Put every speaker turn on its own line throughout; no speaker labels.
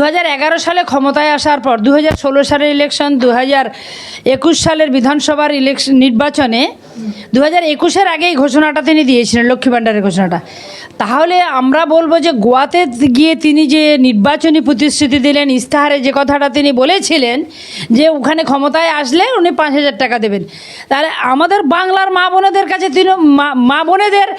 2011 সালে ক্ষমতায় আসার পর 2016 সালের ইলেকশন, 2021 সালের বিধানসভার নির্বাচনে 2021-এর আগেই ঘোষণাটা তিনি দিয়েছিলেন, লক্ষ্মী ভাণ্ডারের ঘোষণাটা। তাহলে আমরা বলবো যে গোয়াতে গিয়ে তিনি যে নির্বাচনী প্রতিশ্রুতি দিলেন, ইস্তাহারে যে কথাটা তিনি বলেছিলেন যে ওখানে ক্ষমতায় আসলে উনি 5,000 টাকা দেবেন, তাহলে আমাদের বাংলার মা বোনেদের কাছে মা বোনেদের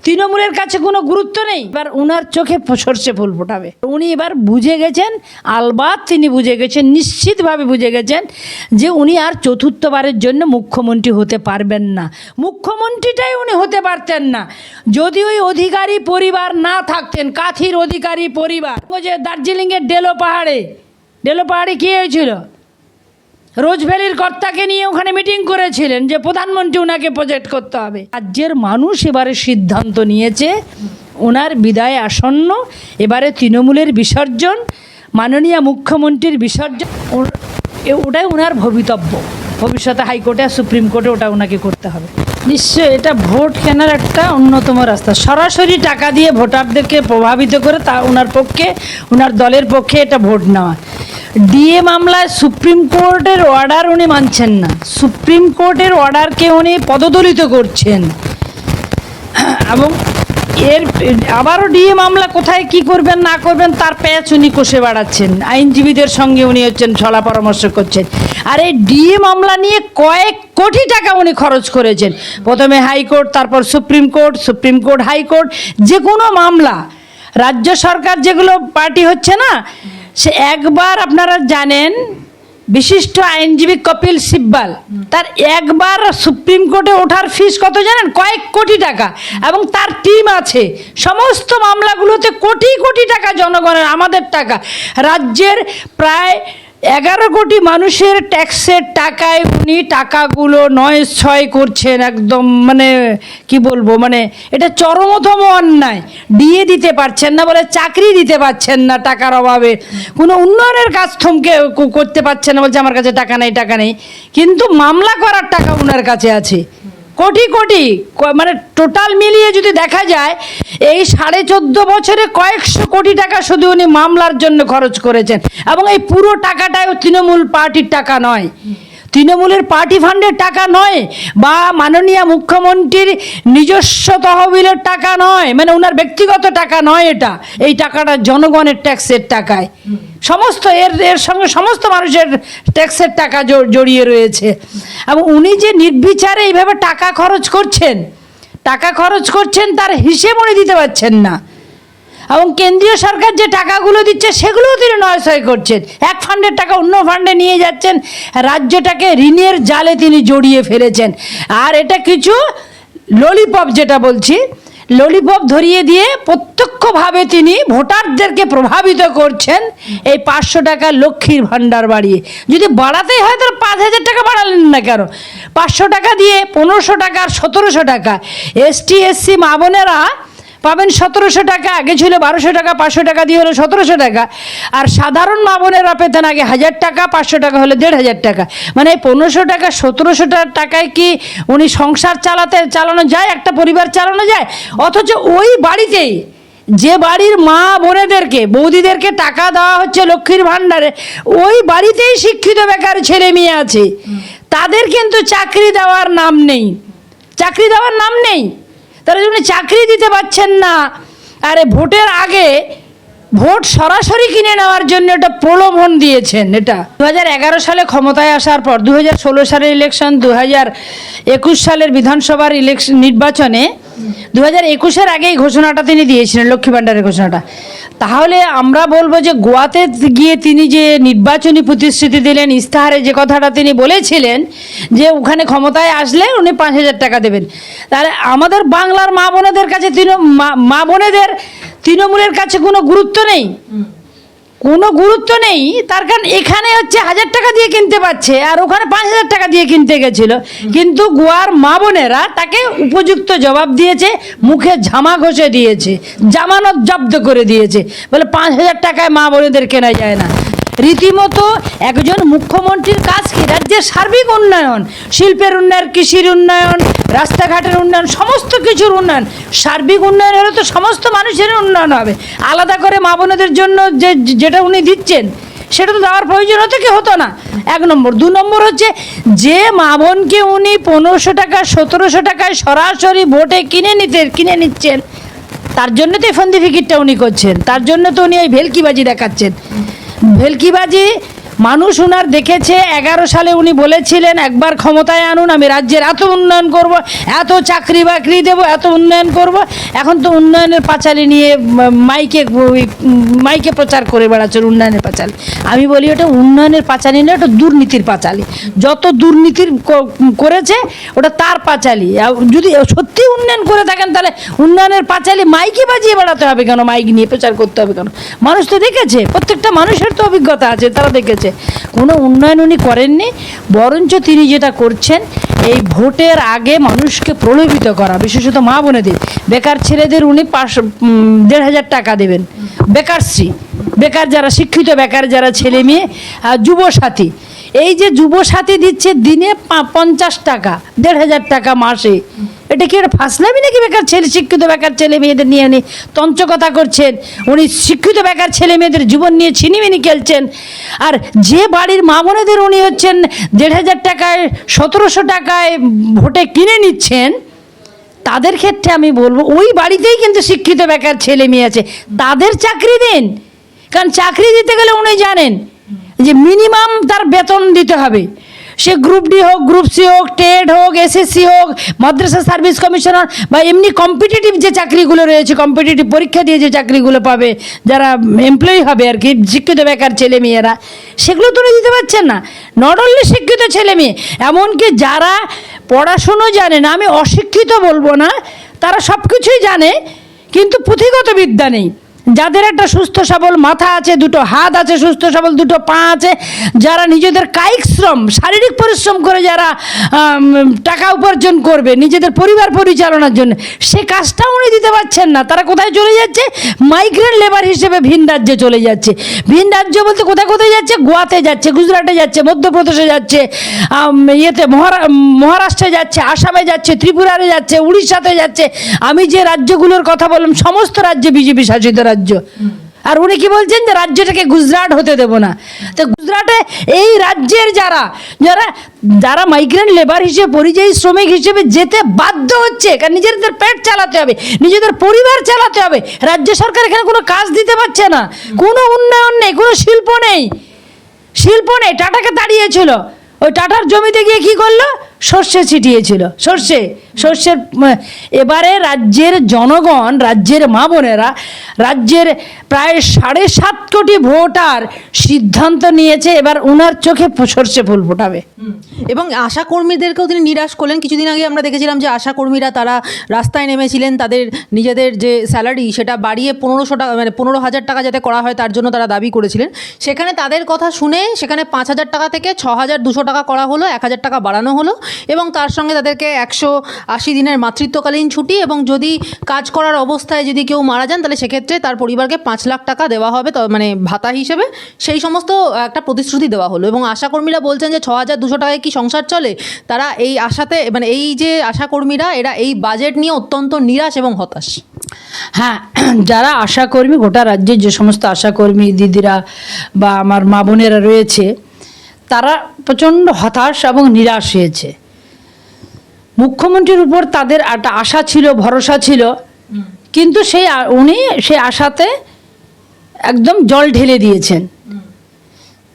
তৃণমূলের কাছে কোনো গুরুত্ব নেই। এবার উনার চোখে সর্ষে ফুল ফোটাবে। উনি এবার বুঝে গেছেন, আলবাত তিনি বুঝে গেছেন, নিশ্চিতভাবে বুঝে গেছেন যে উনি আর চতুর্থবারের জন্য মুখ্যমন্ত্রী হতে পারবেন না। মুখ্যমন্ত্রীটাই উনি হতে পারতেন না যদি ওই অধিকারী পরিবার না থাকতেন। কাথির অধিকারী পরিবার, ওই যে দার্জিলিংয়ের ডেলো পাহাড়ে কী হয়েছিল, রোজ ভ্যালির কর্তাকে নিয়ে ওখানে মিটিং করেছিলেন যে প্রধানমন্ত্রী ওনাকে প্রজেক্ট করতে হবে। রাজ্যের মানুষ এবারে সিদ্ধান্ত নিয়েছে ওনার বিদায় আসন্ন, এবারে তৃণমূলের বিসর্জন, মাননীয় মুখ্যমন্ত্রীর বিসর্জন, ওটাই ওনার ভবিতব্য। ভবিষ্যতে হাইকোর্টে আর সুপ্রিম কোর্টে ওটা ওনাকে করতে হবে। নিশ্চয়ই এটা ভোট কেনার একটা অন্যতম রাস্তা। সরাসরি টাকা দিয়ে ভোটারদেরকে প্রভাবিত করে তা ওনার পক্ষে, ওনার দলের পক্ষে এটা ভোট নেওয়া। ডিএ মামলায় সুপ্রিম কোর্টের অর্ডার উনি মানছেন না, সুপ্রিম কোর্টের অর্ডারকে উনি পদদলিত করছেন এবং এর আবারও ডিএ মামলা কোথায় কি করবেন না করবেন তার প্যাচ উনি কষে বাড়াচ্ছেন। আইনজীবীদের সঙ্গে উনি ছলা পরামর্শ করছেন। আর এই ডিএ মামলা নিয়ে কয়েক কোটি টাকা উনি খরচ করেছেন। প্রথমে হাইকোর্ট, তারপর সুপ্রিম কোর্ট হাইকোর্ট, যে কোনো মামলা রাজ্য সরকার যেগুলো পার্টি হচ্ছে না, সে একবার আপনারা জানেন বিশিষ্ট আইনজীবী কপিল সিব্বাল, তার একবার সুপ্রিম কোর্টে ওঠার ফিস কত জানেন? কয়েক কোটি টাকা। এবং তার টিম আছে, সমস্ত মামলাগুলোতে কোটি কোটি টাকা জনগণের, আমাদের টাকা, রাজ্যের প্রায় 11 কোটি মানুষের ট্যাক্সের টাকায় উনি টাকাগুলো নয় করছেন। একদম মানে কি বলবো, মানে এটা চরমতম অন্যায়। ডিএ দিতে পারছেন না বলে চাকরি দিতে পারছেন না টাকার অভাবে, কোনো উন্নয়নের কাজ থমকে করতে পারছেন না, বলছে আমার কাছে টাকা নেই, কিন্তু মামলা করার টাকা ওনার কাছে আছে কোটি কোটি। মানে টোটাল মিলিয়ে যদি দেখা যায় এই 14.5 বছরে কয়েকশো কোটি টাকা শুধু উনি মামলার জন্য খরচ করেছেন। এবং এই পুরো টাকাটাও তৃণমূল পার্টির টাকা নয়, তৃণমূলের পার্টি ফান্ডের টাকা নয়, বা মাননীয় মুখ্যমন্ত্রীর নিজস্ব তহবিলের টাকা নয়, মানে ওনার ব্যক্তিগত টাকা নয়। এই টাকাটা জনগণের ট্যাক্সের টাকায়, সমস্ত এর সঙ্গে সমস্ত মানুষের ট্যাক্সের টাকা জড়িয়ে রয়েছে। এবং উনি যে নির্বিচারে এইভাবে টাকা খরচ করছেন তার হিসেব উনি দিতে পারছেন না। এবং কেন্দ্রীয় সরকার যে টাকাগুলো দিচ্ছে সেগুলোও তিনি নয় করছেন। এক ফান্ডের টাকা অন্য ফান্ডে নিয়ে যাচ্ছেন, রাজ্যটাকে ঋণের জালে তিনি জড়িয়ে ফেলেছেন। আর এটা কিছু ললিপপ, যেটা বলছি, ললিপপ ধরিয়ে দিয়ে প্রত্যক্ষভাবে তিনি ভোটারদেরকে প্রভাবিত করছেন। এই 500 টাকা লক্ষ্মীর ভাণ্ডার বাড়িয়ে, যদি বাড়াতেই হয় তাহলে 5,000 টাকা বাড়ালেন না কেন? 500 টাকা দিয়ে 1500 টাকা আর 1700 টাকা ST SC মা বোনেরা পাবেন 1700 টাকা। আগে ছিল 1200 টাকা, 500 টাকা দিয়ে হলো 1700 টাকা। আর সাধারণ মা বোনেরা পেতেন আগে 1000 টাকা, 500 টাকা হলে 1500 টাকা। মানে 1500 টাকা 1700 টাকায় কি উনি সংসার চালানো যায়, একটা পরিবার চালানো যায়? অথচ ওই বাড়িতেই, যে বাড়ির মা বোনেদেরকে, বৌদিদেরকে টাকা দেওয়া হচ্ছে লক্ষ্মীর ভাণ্ডারে, ওই বাড়িতেই শিক্ষিত বেকার ছেলে মেয়ে আছে, তাদের কিন্তু চাকরি দেওয়ার নাম নেই। তারা যখন চাকরি দিতে পারছেন না, আরে ভোটের আগে ভোট সরাসরি কিনে নেওয়ার জন্য এটা প্রলোভন দিয়েছেন। এটা 2011 সালে ক্ষমতায় আসার পর 2016 সালের ইলেকশন, 2021 সালের বিধানসভার নির্বাচনে 2021-এর আগেই ঘোষণাটা তিনি দিয়েছিলেন, লক্ষ্মী ভাণ্ডারের ঘোষণাটা। তাহলে আমরা বলবো যে গোয়াতে গিয়ে তিনি যে নির্বাচনী প্রতিশ্রুতি দিলেন, ইস্তাহারে যে কথাটা তিনি বলেছিলেন যে ওখানে ক্ষমতায় আসলে উনি 5,000 টাকা দেবেন, তাহলে আমাদের বাংলার মা বোনেদের কাছে তৃণমূলের কাছে কোনো গুরুত্ব নেই। তার কারণ এখানে হচ্ছে 1000 টাকা দিয়ে কিনতে পারছে, আর ওখানে 5,000 টাকা দিয়ে কিনতে গেছিল। কিন্তু গোয়ার মা বোনেরা তাকে উপযুক্ত জবাব দিয়েছে, মুখে ঝামা ঘষে দিয়েছে, জামানত জব্দ করে দিয়েছে, বলে 5,000 টাকায় মা বোনেদের কেনা যায় না। রীতিমতো একজন মুখ্যমন্ত্রীর কাজ কি? রাজ্যের সার্বিক উন্নয়ন, শিল্পের উন্নয়ন, কৃষির উন্নয়ন, রাস্তাঘাটের উন্নয়ন, সমস্ত কিছুর উন্নয়ন। সার্বিক উন্নয়ন হলে তো সমস্ত মানুষের উন্নয়ন হবে। আলাদা করে মা বোনেদের জন্য যেটা উনি দিচ্ছেন সেটা তো দেওয়ার প্রয়োজন হতো কি? হতো না। 1 নম্বর। 2 নম্বর হচ্ছে যে মা বোনকে উনি 1500 টাকা 1700 টাকায় সরাসরি ভোটে কিনে নিচ্ছেন, তার জন্য তো ফন্দি ফিকিরটা উনি করছেন, তার জন্য তো উনি এই ভেলকিবাজি দেখাচ্ছেন। ভেলকিবাজি মানুষ উনার দেখেছে। 11 সালে উনি বলেছিলেন একবার ক্ষমতায় আনুন, আমি রাজ্যের এত উন্নয়ন করব, এত চাকরি বাকরি দেবো, এত উন্নয়ন করব। এখন তো উন্নয়নের পাঁচালি নিয়ে মাইকে প্রচার করে বেড়াচ্ছেন উন্নয়নের পাঁচালি। আমি বলি ওটা উন্নয়নের পাঁচালি না, ওটা দুর্নীতির পাঁচালি। যত দুর্নীতির করেছে ওটা তার পাঁচালি। যদি সত্যি উন্নয়ন করে থাকেন তাহলে উন্নয়নের পাঁচালি মাইকে বাজিয়ে বেড়াতে হবে কেন? মাইক নিয়ে প্রচার করতে হবে কেন? মানুষ তো দেখেছে, প্রত্যেকটা মানুষের তো অভিজ্ঞতা আছে, তারা দেখেছে কোনো উন্নয়ন উনি করেননি। বরঞ্চ তিনি যেটা করছেন এই ভোটের আগে মানুষকে প্রলোভিত করা, বিশেষত মা বোনেদের। বেকার ছেলেদের উনি 1500 টাকা দেবেন, বেকারশ্রী, বেকার যারা শিক্ষিত বেকার যারা ছেলে মেয়ে, যুবসাথী। এই যে যুবসাথী দিচ্ছে দিনে 50 টাকা, 1500 টাকা মাসে, এটা কি একটা ফাসলামি নাকি? বেকার ছেলে, শিক্ষিত বেকার ছেলে মেয়েদের নিয়ে তঞ্চকতা করছেন উনি। শিক্ষিত বেকার ছেলে মেয়েদের জীবন নিয়ে ছিনিমিনি খেলছেন। আর যে বাড়ির মা বোনেদের উনি হচ্ছেন 1500 টাকায় 1700 টাকায় ভোটে কিনে নিচ্ছেন, তাদের ক্ষেত্রে আমি বলবো ওই বাড়িতেই কিন্তু শিক্ষিত বেকার ছেলে মেয়ে আছে, তাদের চাকরি দিন। কারণ চাকরি দিতে গেলে উনি জানেন যে মিনিমাম তার বেতন দিতে হবে। সে গ্রুপ ডি হোক, গ্রুপ সি হোক, টেট হোক, এসএসসি হোক, মাদ্রাসা সার্ভিস কমিশনার বা এমনি কম্পিটিটিভ যে চাকরিগুলো রয়েছে, কম্পিটিটিভ পরীক্ষা দিয়ে যে চাকরিগুলো পাবে যারা এমপ্লয়ি হবে আর কি, শিক্ষিত বেকার ছেলে মেয়েরা, সেগুলো তো উনি দিতে পারছেন না। নট অনলি শিক্ষিত ছেলে মেয়ে, এমনকি যারা পড়াশুনো জানে না, আমি অশিক্ষিত বলবো না, তারা সব কিছুই জানে কিন্তু পুঁথিগত বিদ্যা নেই, যাদের একটা সুস্থ সবল মাথা আছে, 2টো হাত আছে, সুস্থ সবল 2টো পা আছে, যারা নিজেদের কায়িক শ্রম, শারীরিক পরিশ্রম করে যারা টাকা উপার্জন করবে নিজেদের পরিবার পরিচালনার জন্য, সে কাজটা উনি দিতে পারছেন না। তারা কোথায় চলে যাচ্ছে? মাইগ্রেন্ট লেবার হিসেবে ভিন রাজ্যে চলে যাচ্ছে। ভিন রাজ্য বলতে কোথায় কোথায় যাচ্ছে? গোয়াতে যাচ্ছে, গুজরাটে যাচ্ছে, মধ্যপ্রদেশে যাচ্ছে, মহারাষ্ট্রে যাচ্ছে, আসামে যাচ্ছে, ত্রিপুরারে যাচ্ছে, উড়িষ্যাতে যাচ্ছে। আমি যে রাজ্যগুলোর কথা বললাম সমস্ত রাজ্যে বিজেপি শাসিত রাজ্য। আর উনি কি বলছেন যে রাজ্যটাকে গুজরাট হতে দেব না। তো গুজরাটে এই রাজ্যের যারা মাইগ্রেন্ট লেবার হিসেবে, পরিযায়ী শ্রমিক হিসেবে যেতে বাধ্য হচ্ছে, কারণ নিজেদের পেট চালাতে হবে, নিজেদের পরিবার চালাতে হবে, রাজ্য সরকার এখানে কোনো কাজ দিতে পারছে না, কোনো উন্নয়ন নেই, কোনো শিল্প নেই। টাটাকে তাড়িয়েছিল, ওই টাটার জমিতে গিয়ে কি করলো? সর্ষে ছিটিয়েছিল, সর্ষের। এবারে রাজ্যের জনগণ, রাজ্যের মা বোনেরা, রাজ্যের প্রায় 7.5 কোটি ভোটার সিদ্ধান্ত নিয়েছে এবার ওনার চোখে সর্ষে ফুল ফোটাবে।
এবং আশা কর্মীদেরকেও তিনি নিরাশ করলেন। কিছুদিন আগে আমরা দেখেছিলাম যে আশা কর্মীরা তারা রাস্তায় নেমেছিলেন, তাদের নিজেদের যে স্যালারি সেটা বাড়িয়ে 1500 টাকা, মানে 15,000 টাকা যাতে করা হয় তার জন্য তারা দাবি করেছিলেন। সেখানে তাদের কথা শুনে সেখানে 5,000 টাকা থেকে 6,200 টাকা করা হলো, 1,000 টাকা বাড়ানো হলো, এবং তার সঙ্গে তাদেরকে 180 দিনের মাতৃত্বকালীন ছুটি, এবং যদি কাজ করার অবস্থায় যদি কেউ মারা যান তাহলে সেক্ষেত্রে তার পরিবারকে 5 লাখ টাকা দেওয়া হবে, মানে ভাতা হিসেবে, সেই সমস্ত একটা প্রতিশ্রুতি দেওয়া হলো। এবং আশাকর্মীরা বলছেন যে 6,200 টাকায় কি সংসার চলে? তারা এই আশাতে, মানে এই যে আশাকর্মীরা, এরা এই বাজেট নিয়ে অত্যন্ত নিরাশ এবং হতাশ।
হ্যাঁ, যারা আশাকর্মী, গোটা রাজ্যের যে সমস্ত আশাকর্মী দিদিরা বা আমার মা বোনেরা রয়েছে, তারা প্রচণ্ড হতাশ এবং নিরাশ হয়েছে। মুখ্যমন্ত্রীর উপর তাদের একটা আশা ছিল, ভরসা ছিল, কিন্তু উনি সেই আশাতে একদম জল ঢেলে দিয়েছেন।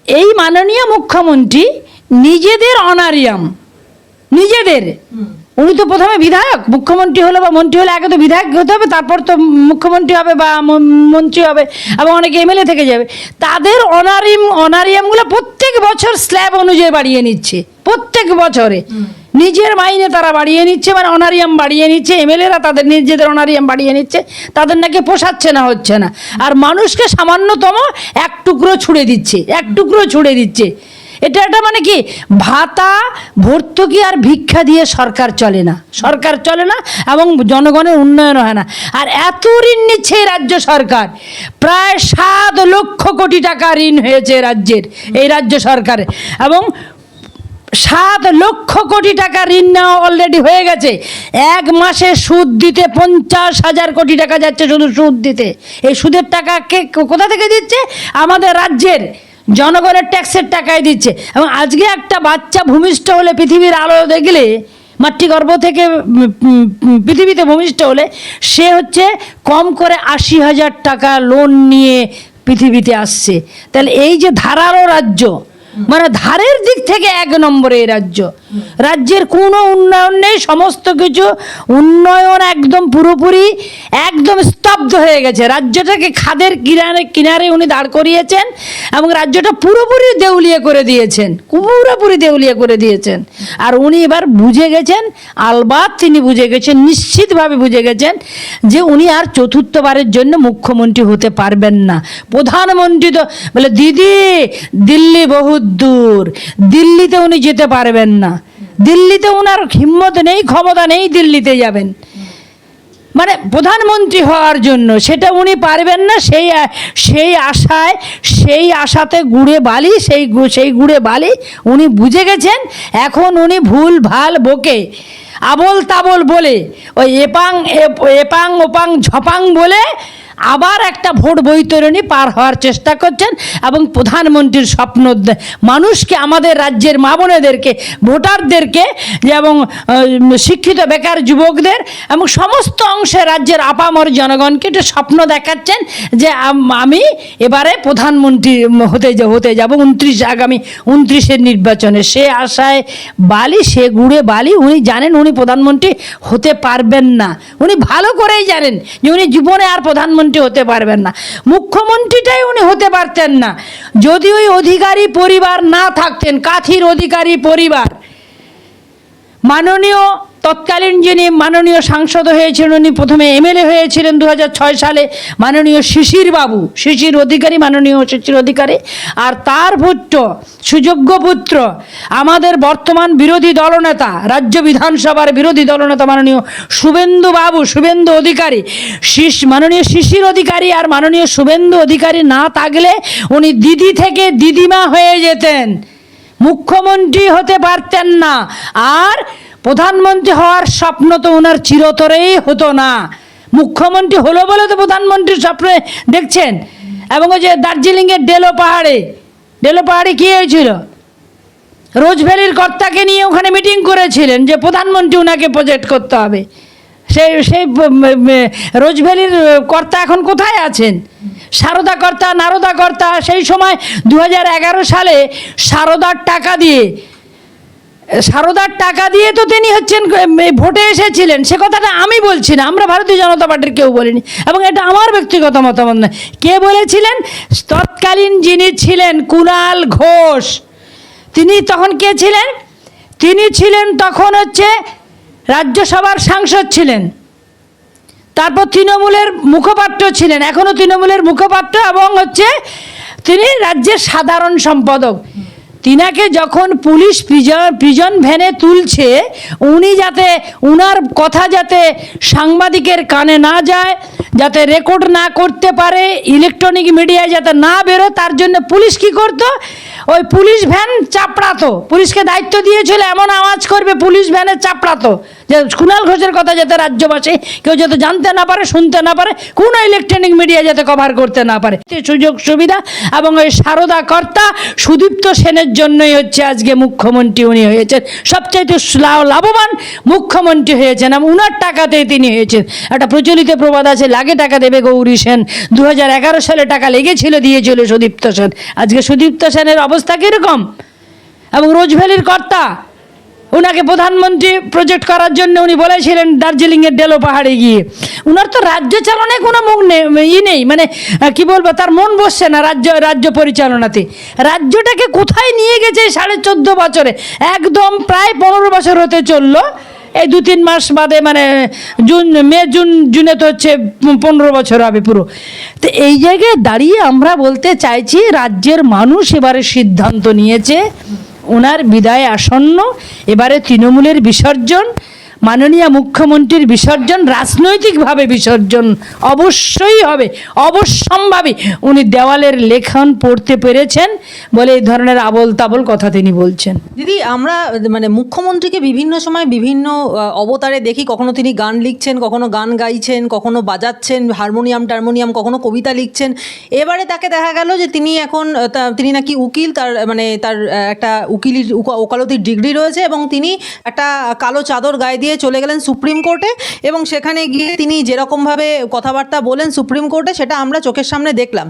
এই মাননীয় মুখ্যমন্ত্রী নিজেদের অনারিয়াম, উনি তো প্রথমে বিধায়ক, মুখ্যমন্ত্রী হলো বা মন্ত্রী হলে আগে তো বিধায়ক হতে হবে, তারপর তো মুখ্যমন্ত্রী হবে বা মন্ত্রী হবে, এবং অনেকে এমএলএ থেকে যাবে। তাদের অনারিয়ামগুলো প্রত্যেক বছর স্ল্যাব অনুযায়ী বাড়িয়ে নিচ্ছে, প্রত্যেক বছরে নিজের মাইনে তারা বাড়িয়ে নিচ্ছে, মানে অনারিয়াম বাড়িয়ে নিচ্ছে। এমএলএরা তাদের নিজেদের অনারিয়াম বাড়িয়ে নিচ্ছে, তাদের নাকি পোষাচ্ছে না, হচ্ছে না। আর মানুষকে সামান্যতম এক টুকরো ছুঁড়ে দিচ্ছে। এটা মানে কি, ভাতা ভর্তুকি আর ভিক্ষা দিয়ে সরকার চলে না, সরকার চলে না এবং জনগণের উন্নয়ন হয় না। আর এত ঋণ নিচ্ছে এই রাজ্য সরকার, প্রায় 7 লক্ষ কোটি টাকা ঋণ হয়েছে রাজ্যের, এই রাজ্য সরকারের, এবং 7 লক্ষ কোটি টাকা ঋণ নেওয়া অলরেডি হয়ে গেছে। এক মাসে সুদ দিতে 50,000 কোটি টাকা যাচ্ছে শুধু সুদ দিতে। এই সুদের টাকা কে কোথা থেকে দিচ্ছে? আমাদের রাজ্যের জনগণের ট্যাক্সের টাকায় দিচ্ছে। এবং আজকে একটা বাচ্চা ভূমিষ্ঠ হলে, পৃথিবীর আলো দেখলে, মাতৃগর্ভ থেকে পৃথিবীতে ভূমিষ্ঠ হলে, সে হচ্ছে কম করে 80,000 টাকা লোন নিয়ে পৃথিবীতে আসছে। তাহলে এই যে ধারালো রাজ্য, মানে ধারের দিক থেকে 1 নম্বরে এই রাজ্য, রাজ্যের কোনো উন্নয়ন নেই, সমস্ত কিছু উন্নয়ন একদম পুরোপুরি একদম স্তব্ধ হয়ে গেছে। রাজ্যটাকে খাদের কিনারে উনি দাঁড় করিয়েছেন এবং রাজ্যটা পুরোপুরি দেউলিয়া করে দিয়েছেন, পুরোপুরি দেউলিয়া করে দিয়েছেন। আর উনি এবার বুঝে গেছেন, আলবাত তিনি বুঝে গেছেন, নিশ্চিতভাবে বুঝে গেছেন যে উনি আর চতুর্থবারের জন্য মুখ্যমন্ত্রী হতে পারবেন না। প্রধানমন্ত্রী তো বলে, দিদি দিল্লি বহুত দূর, দিল্লিতে উনি যেতে পারবেন না, দিল্লিতে ওনার হিম্মত নেই, ক্ষমতা নেই দিল্লিতে যাবেন, মানে প্রধানমন্ত্রী হওয়ার জন্য সেটা উনি পারবেন না। সেই আশাতে গুড়ে বালি, সেই গুড়ে বালি উনি বুঝে গেছেন। এখন উনি ভুল ভাল বকে, আবল তাবল বলে, ওই এপাং ওপাং ঝপাং বলে আবার একটা ভোট বৈতরণী পার হওয়ার চেষ্টা করছেন এবং প্রধানমন্ত্রীর স্বপ্ন মানুষকে, আমাদের রাজ্যের মা বোনেদেরকে, ভোটারদেরকে এবং শিক্ষিত বেকার যুবকদের এবং সমস্ত অংশে রাজ্যের আপামর জনগণকে একটা স্বপ্ন দেখাচ্ছেন যে আমি এবারে প্রধানমন্ত্রী হতে যাব আগামী 29-এর নির্বাচনে। সে আশায় বালি, সে গুড়ে বালি। উনি জানেন উনি প্রধানমন্ত্রী হতে পারবেন না, উনি ভালো করেই জানেন যে উনি জীবনে আর প্রধানমন্ত্রী হতে পারবেন না। মুখ্যমন্ত্রীটাই উনি হতে পারতেন না যদি ওই অধিকারী পরিবার না থাকতেন। কাথির অধিকারী পরিবার, মাননীয় তৎকালীন যিনি মাননীয় সাংসদ হয়েছিলেন, উনি প্রথমে এমএলএ হয়েছিলেন 2006 সালে, মাননীয় শিশির অধিকারী, মাননীয় শিশির অধিকারী, আর তার পুত্র, সুযোগ্য পুত্র, আমাদের বর্তমান বিরোধী দলনেতা, রাজ্য বিধানসভার বিরোধী দলনেতা মাননীয় শুভেন্দু অধিকারী, মাননীয় শিশির অধিকারী আর মাননীয় শুভেন্দু অধিকারী না থাকলে উনি দিদি থেকে দিদিমা হয়ে যেতেন, মুখ্যমন্ত্রী হতে পারতেন না। আর প্রধানমন্ত্রী হওয়ার স্বপ্ন তো ওনার চিরতরেই হতো না। মুখ্যমন্ত্রী হলো বলে তো প্রধানমন্ত্রীর স্বপ্ন দেখছেন। এবং ওই যে দার্জিলিংয়ের ডেলো পাহাড়ে কী হয়েছিল, রোজভ্যালির কর্তাকে নিয়ে ওখানে মিটিং করেছিলেন যে প্রধানমন্ত্রী ওনাকে প্রজেক্ট করতে হবে। সেই রোজভ্যালির কর্তা এখন কোথায় আছেন? সারদা কর্তা, নারদা কর্তা। সেই সময় 2011 সালে সারদার টাকা দিয়ে তো তিনি হচ্ছেন ভোটে এসেছিলেন। সে কথাটা আমি বলছি না, আমরা ভারতীয় জনতা পার্টির কেউ বলিনি, এবং এটা আমার ব্যক্তিগত মতামত নয়। কে বলেছিলেন? তৎকালীন যিনি ছিলেন কুণাল ঘোষ। তিনি তখন কে ছিলেন? তিনি ছিলেন তখন হচ্ছে রাজ্যসভার সাংসদ ছিলেন, তারপর তৃণমূলের মুখপাত্র ছিলেন, এখনও তৃণমূলের মুখপাত্র, এবং হচ্ছে তিনি রাজ্যের সাধারণ সম্পাদক। তিনাকে যখন পুলিশ প্রিজন ভ্যানে তুলছে, উনি যাতে উনার কথা যাতে সাংবাদিকের কানে না যায়, যাতে রেকর্ড না করতে পারে, ইলেকট্রনিক মিডিয়ায় যাতে না বেরো, তার জন্য পুলিশ কি করতো? ওই পুলিশ ভ্যান চাপড়াতো। পুলিশকে দায়িত্ব দিয়েছিল এমন আওয়াজ করবে, পুলিশ ভ্যানে চাপড়াতো, যে কুণাল ঘোষের কথা যাতে রাজ্যবাসী কেউ যাতে জানতে না পারে, শুনতে না পারে, কোনো ইলেকট্রনিক মিডিয়া যাতে কভার করতে না পারে। সুযোগ সুবিধা এবং ওই সারদা কর্তা সুদীপ্ত সেনের জন্যই হচ্ছে আজকে মুখ্যমন্ত্রী উনি হয়েছেন, সবচাইতে লাভবান মুখ্যমন্ত্রী হয়েছেন, এবং উনার টাকাতেই তিনি হয়েছেন। একটা প্রচলিত প্রবাদ আছে, লাগে টাকা দেবে গৌরী সেন। 2011 সালে টাকা লেগেছিল, দিয়েছিল সুদীপ্ত সেন। আজকে সুদীপ্ত সেনের অবস্থা কীরকম? এবং রোজভ্যালির কর্তা, ওনাকে প্রধানমন্ত্রী প্রজেক্ট করার জন্য উনি বলেছিলেন দার্জিলিংয়ের ডেলো পাহাড়ে গিয়ে। ওনার তো রাজ্য চালনায় কোনো মুখ নেই, মানে কি বলবো, তার মন বসছে না রাজ্য পরিচালনাতে। রাজ্যটাকে কোথায় নিয়ে গেছে 14.5 বছরে, একদম প্রায় 15 বছর হতে চললো এই 2-3 মাস বাদে, মানে জুনে তো হচ্ছে 15 বছর হবে পুরো। তো এই জায়গায় দাঁড়িয়ে আমরা বলতে চাইছি, রাজ্যের মানুষ এবারে সিদ্ধান্ত নিয়েছে, ওনার বিদায় আসন্ন, এবারে তৃণমূলের বিসর্জন, মাননীয় মুখ্যমন্ত্রীর বিসর্জন, রাজনৈতিকভাবে বিসর্জন অবশ্যই হবে, অবশ্যম্ভাবী। উনি দেওয়ালের লেখন পড়তে পেরেছেন বলে এই ধরনের আবল তাবল কথা তিনি বলছেন।
দিদি, আমরা মানে মুখ্যমন্ত্রীকে বিভিন্ন সময় বিভিন্ন অবতারে দেখি, কখনো তিনি গান লিখছেন, কখনো গান গাইছেন, কখনো বাজাচ্ছেন হারমোনিয়াম, কখনো কবিতা লিখছেন। এবারে তাকে দেখা গেল যে তিনি এখন তিনি নাকি উকিল, তার একটা ওকালতির ডিগ্রি রয়েছে, এবং তিনি একটা কালো চাদর গায়ে দিয়ে চলে গেলেন সুপ্রিম কোর্টে, এবং সেখানে গিয়ে তিনি যেরকমভাবে কথাবার্তা বলেন সুপ্রিম কোর্টে, সেটা আমরা চোখের সামনে দেখলাম।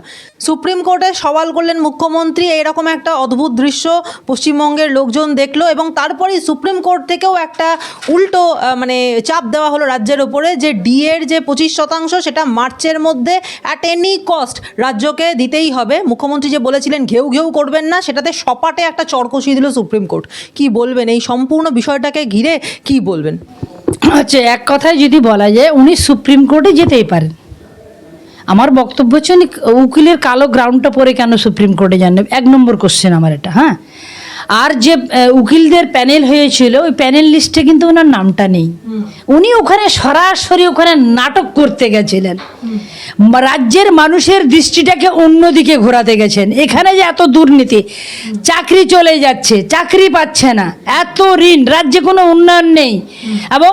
সুপ্রিম কোর্টে সওয়াল করলেন মুখ্যমন্ত্রী, এরকম একটা অদ্ভুত দৃশ্য পশ্চিমবঙ্গের লোকজন দেখলো, এবং তারপরেই সুপ্রিম কোর্ট থেকেও একটা উল্টো মানে চাপ দেওয়া হলো রাজ্যের ওপরে, যে ডিএর যে 25% সেটা মার্চের মধ্যে অ্যাট এনি কস্ট রাজ্যকে দিতেই হবে। মুখ্যমন্ত্রী যে বলেছিলেন ঘেউ ঘেউ করবেন না, সেটাতে সপাটে একটা চড় কষিয়ে দিল সুপ্রিম কোর্ট। কি বলবেন এই সম্পূর্ণ বিষয়টাকে ঘিরে, কি বলবেন?
আচ্ছা, এক কথায় যদি বলা যায়, উনি সুপ্রিম কোর্টে যেতেই পারেন। আমার বক্তব্য হচ্ছে উকিলের কালো গ্রাউন্ডটা পরে কেন সুপ্রিম কোর্টে যান, 1 নম্বর কোশ্চেন আমার এটা। হ্যাঁ, আর যে উকিলদের প্যানেল হয়েছিল, ওই প্যানেল লিস্টে কিন্তু ওনার নামটা নেই। উনি ওখানে সরাসরি ওখানে নাটক করতে গেছিলেন, রাজ্যের মানুষের দৃষ্টিটাকে অন্যদিকে ঘোরাতে গেছেন। এখানে যে এত দুর্নীতি, চাকরি চলে যাচ্ছে, চাকরি পাচ্ছে না, এত ঋণ, রাজ্যে কোনো উন্নয়ন নেই, এবং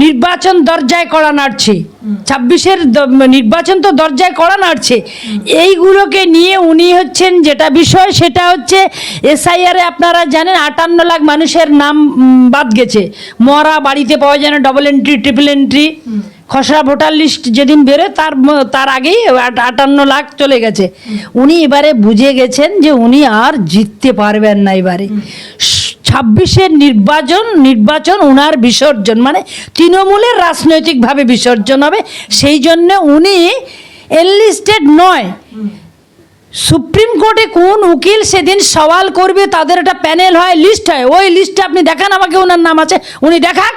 নির্বাচন দরজায় কড়া নাড়ছে, 26-এর নির্বাচন তো দরজায় কড়া নাড়ছে। এইগুলোকে নিয়ে উনি হচ্ছেন, যেটা বিষয় সেটা হচ্ছে এসআইআরে আপনারা জানেন 58 লাখ মানুষের নাম বাদ গেছে, মরা, বাড়িতে পাওয়া যায় না, ডবল এন্ট্রি, ট্রিপল এন্ট্রি। খসড়া ভোটার লিস্ট যেদিন বেরোয় তার আগেই 58 লাখ চলে গেছে। উনি এবারে বুঝে গেছেন যে উনি আর জিততে পারবেন না। এবারে 26-এর নির্বাচন ওনার বিসর্জন, মানে তৃণমূলের রাজনৈতিকভাবে বিসর্জন হবে। সেই জন্য উনি এনলিস্টেড নয়। সুপ্রিম কোর্টে কোন উকিল সেদিন সওয়াল করবে, তাদের একটা প্যানেল হয়, লিস্ট হয়, ওই লিস্টে আপনি দেখান আমাকে ওনার নাম আছে, উনি দেখাক,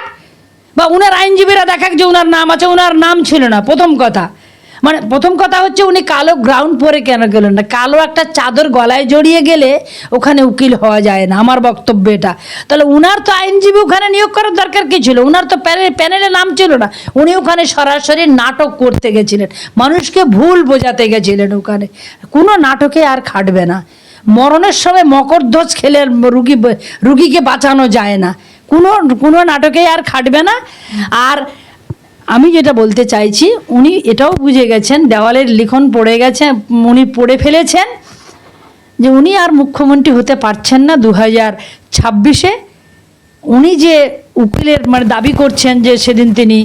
বা ওনার আইনজীবীরা দেখাক যে ওনার নাম আছে। ওনার নাম ছিল না, প্রথম কথা হচ্ছে উনি কালো গ্রাউন্ড পরে কেন গেলেন না? কালো একটা চাদর গলায় জড়িয়ে গেলে ওখানে উকিল হওয়া যায় না, আমার বক্তব্য এটা। তাহলে উনার তো আইনজীবী ওখানে নিয়োগ করার দরকার কি ছিল? উনার তো প্যানেলে নাম ছিল না, উনি ওখানে সরাসরি নাটক করতে গেছিলেন, মানুষকে ভুল বোঝাতে গেছিলেন। ওখানে কোনো নাটকে আর খাটবে না। মরণের সময় মকরধ্বজ খেলে রুগীকে বাঁচানো যায় না, কোনো নাটকে আর খাটবে না। আর আমি যেটা বলতে চাইছি, উনি এটাও বুঝে গেছেন, দেওয়ালের লিখন পড়ে গেছে, উনি পড়ে ফেলেছেন যে উনি আর মুখ্যমন্ত্রী হতে পারছেন না 2026-এ। উনি যে উকিলের মানে দাবি করছেন যে সেদিন তিনি,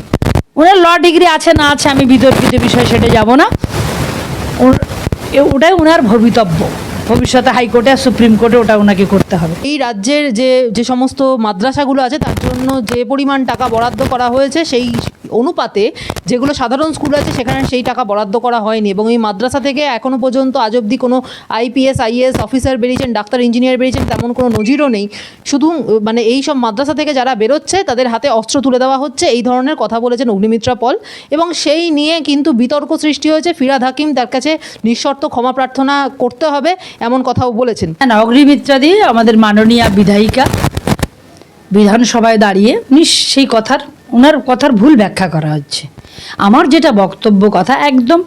ওনার ল ডিগ্রি আছে না আছে আমি বিতর্কিত বিষয়, সেটা যাব না, ওটাই ওনার ভবিষ্যতে হাইকোর্টে আর সুপ্রিম কোর্টে ওটা ওনাকে করতে হবে।
এই রাজ্যের যে সমস্ত মাদ্রাসাগুলো আছে তার জন্য যে পরিমাণ টাকা বরাদ্দ করা হয়েছে, সেই অনুপাতে যেগুলো সাধারণ স্কুল আছে সেখানে সেই টাকা বরাদ্দ করা হয়নি, এবং এই মাদ্রাসা থেকে এখনও পর্যন্ত আজ অবধি কোনো IPS IAS অফিসার বেরিয়েছেন, ডাক্তার ইঞ্জিনিয়ার বেরিয়েছেন, তেমন কোনো নজিরও নেই। শুধু মানে এই সব মাদ্রাসা থেকে যারা বেরোচ্ছে তাদের হাতে অস্ত্র তুলে দেওয়া হচ্ছে, এই ধরনের কথা বলেছেন অগ্নিমিত্রা পল, এবং সেই নিয়ে কিন্তু বিতর্ক সৃষ্টি হয়েছে। ফিরহাদ হাকিম তার কাছে নিঃশর্ত ক্ষমা প্রার্থনা করতে হবে, এমন কথাও বলেছেন।
না, অগ্নিমিত্রা দিয়ে আমাদের মাননীয় বিধায়িকা বিধানসভায় দাঁড়িয়ে সেই ওনার কথার ভুল ব্যাখ্যা করা হচ্ছে। আমার যেটা বক্তব্য কথা, একদম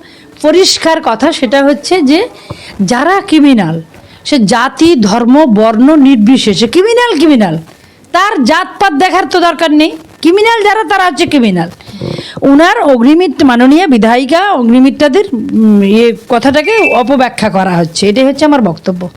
পরিষ্কার কথা, সেটা হচ্ছে যে যারা ক্রিমিনাল, সে জাতি ধর্ম বর্ণ নির্বিশেষে ক্রিমিনাল, তার জাতপাত দেখার তো দরকার নেই। ক্রিমিনাল যারা, তারা হচ্ছে ক্রিমিনাল। ওনার মাননীয় বিধায়িকা অগ্নিমিত্রাদের কথাটাকে অপব্যাখ্যা করা হচ্ছে, এটাই হচ্ছে আমার বক্তব্য।